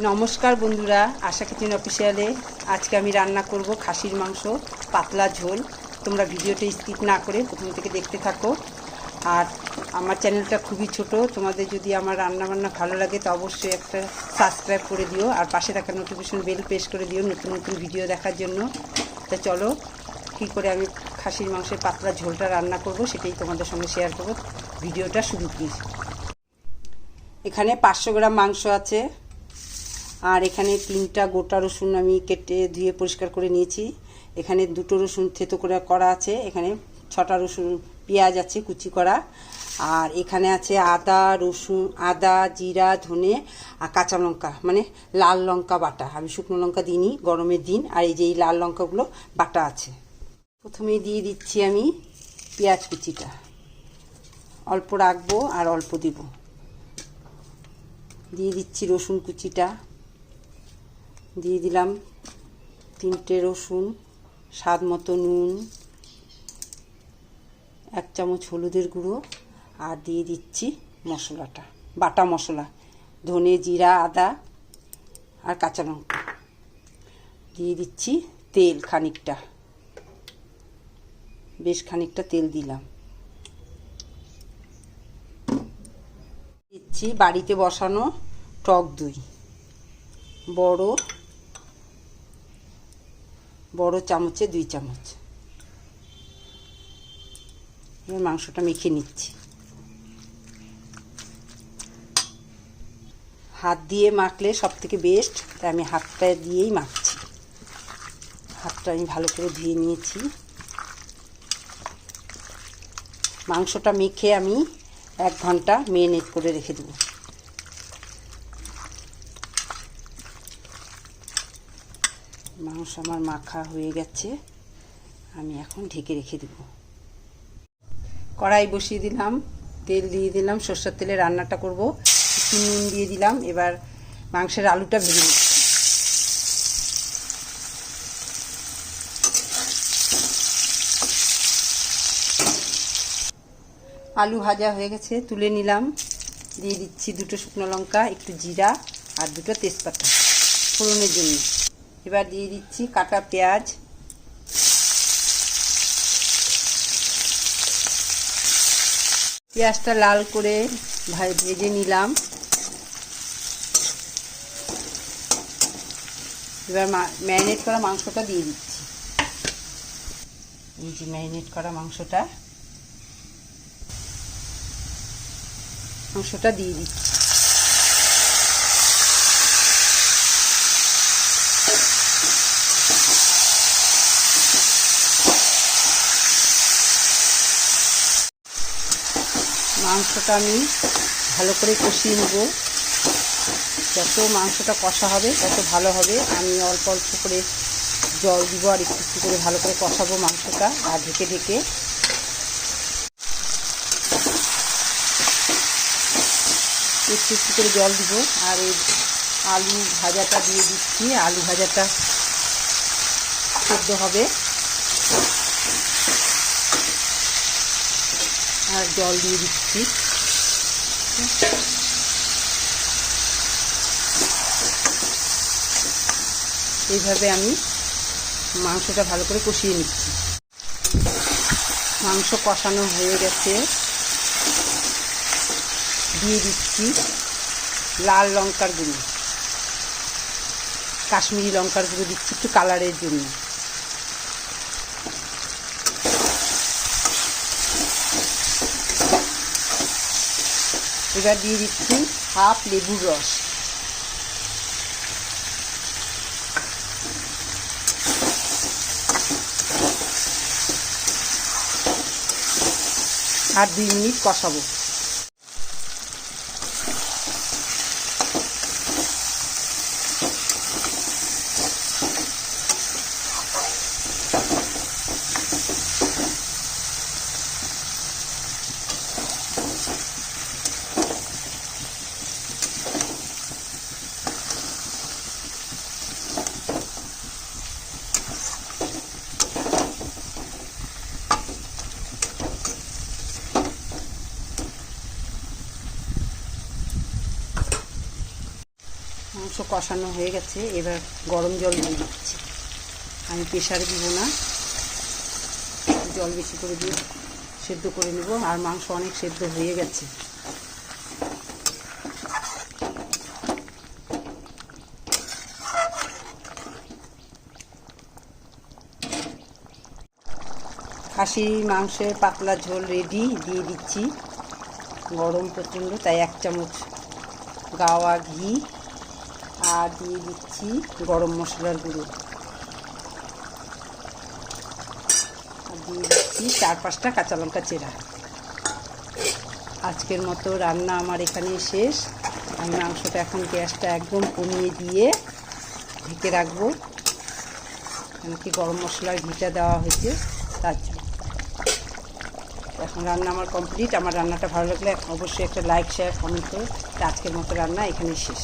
নমস্কার বন্ধুরা, আশা কিচেন অফিসিয়ালে আজকে আমি রান্না করব খাসির মাংস পাতলা ঝোল। তোমরা ভিডিওটা স্কিপ না করে প্রথম থেকে দেখতে থাকো। আর আমার চ্যানেলটা খুবই ছোট, তোমাদের যদি আমার রান্নাবান্না ভালো লাগে তো অবশ্যই একটা সাবস্ক্রাইব করে দিও, আর পাশে থাকা নোটিফিকেশন বেল প্রেস করে দিও নতুন নতুন ভিডিও দেখার জন্য। তা চলো কী করে আমি খাসির মাংসের পাতলা ঝোলটা রান্না করব সেটাই তোমাদের সঙ্গে শেয়ার করব। ভিডিওটা শুরু প্লিজ। এখানে 500 গ্রাম মাংস আছে, আর এখানে 3টা গোটা রসুন আমি কেটে ধুয়ে পরিষ্কার করে নিয়েছি। এখানে 2টো রসুন থেতো করে করা আছে। এখানে 6টা রসুন পেঁয়াজ আছে কুচি করা। আর এখানে আছে আদা রসুন, আদা জিরা ধনে আর কাঁচা লঙ্কা, মানে লাল লঙ্কা বাটা। আমি শুকনো লঙ্কা দিইনি, গরমের দিন। আর এই যে এই লাল লঙ্কাগুলো বাটা আছে। প্রথমেই দিয়ে দিচ্ছি আমি পেঁয়াজ কুচিটা, অল্প রাখবো আর অল্প দিব। দিয়ে দিচ্ছি রসুন কুচিটা, দিয়ে দিলাম 3টে রসুন, স্বাদ মতো নুন, 1 চামচ হলুদের গুঁড়ো, আর দিয়ে দিচ্ছি মশলাটা, বাটা মশলা, ধনে জিরা আদা আর কাঁচা লঙ্কা। দিয়ে দিচ্ছি তেল খানিকটা, বেশ খানিকটা তেল দিলাম। দিচ্ছি বাড়িতে বসানো টক দই, বড় চামচে 2 চামচ। এবার মাংসটা মেখে নিচ্ছি। হাত দিয়ে মাখলে সব থেকে বেস্ট, তাই আমি হাতটা দিয়েই মাখছি। হাতটা আমি ভালো করে ধুয়ে নিয়েছি। মাংসটা মেখে আমি 1 ঘন্টা মেরিনেট করে রেখে দেবো। মাংস আমার মাখা হয়ে গেছে, আমি এখন ঢেকে রেখে দেব। কড়াই বসিয়ে দিলাম, তেল দিয়ে দিলাম, সরষের তেলে রান্নাটা করব। একটু নুন দিয়ে দিলাম। এবার মাংসের আলুটা ভেজে নিচ্ছি। আলু ভাজা হয়ে গেছে, তুলে নিলাম। দিয়ে দিচ্ছি 2টো শুকনো লঙ্কা, একটু জিরা আর 2টো তেজপাতা ফোড়নের জন্য। এবার দিয়ে দিচ্ছি কাটা পেঁয়াজ, পেঁয়াজটা লাল করে ভেজে নিলাম। এবার ম্যারিনেট করা মাংসটা দিয়ে দিচ্ছি। এই যে ম্যারিনেট করা মাংসটা দিয়ে দিচ্ছি। মাংসটা আমি ভালো করে কষিয়ে নেব। যত মাংসটা কষা হবে তত ভালো হবে। আমি অল্প অল্প করে জল দিব আর একটু একটু করে ভালো করে কষাবো মাংসটা, আর ঢেকে ঢেকে। একটু একটু করে জল দিব। আর এই আলু ভাজাটা দিয়ে দিচ্ছি। আলু ভাজাটা সেদ্ধ হবে, আর জল দিয়ে দিচ্ছি। এইভাবে আমি মাংসটা ভালো করে কষিয়ে নিচ্ছি। মাংস কষানো হয়ে গেছে, দিয়ে দিচ্ছি লাল লঙ্কার গুঁড়ো, কাশ্মীরি লঙ্কার গুঁড়ো দিচ্ছি একটু কালারের জন্য। এবার দিয়ে দিচ্ছি হাফ লেবুর রস। আর 2 মিনিট কষাবো। মাংস কষানো হয়ে গেছে, এবার গরম জল দিয়ে দিচ্ছি। আমি প্রেশারে দিব না, জল বেশি করে দিয়ে সেদ্ধ করে নেব। আর মাংস অনেক সেদ্ধ হয়ে গেছে। খাসির মাংসের পাতলা ঝোল রেডি, দিয়ে দিচ্ছি। গরম প্রচণ্ড, তাই 1 চামচ গাওয়া ঘি, আর দিয়ে দিচ্ছি গরম মশলার গুঁড়ো, আর দিয়ে দিচ্ছি 4-5টা কাঁচা লঙ্কা চেরা। আজকের মতো রান্না আমার এখানেই শেষ। আমি মাংসটা এখন গ্যাসটা একদম কমিয়ে দিয়ে ঢেকে রাখবো, কেন কি গরম মশলার ঘিটা দেওয়া হয়েছে তার জন্য। এখন রান্না আমার কমপ্লিট। আমার রান্নাটা ভালো লাগলে অবশ্যই একটা লাইক, শেয়ার, কমেন্ট করে। আজকের মতো রান্না এখানেই শেষ।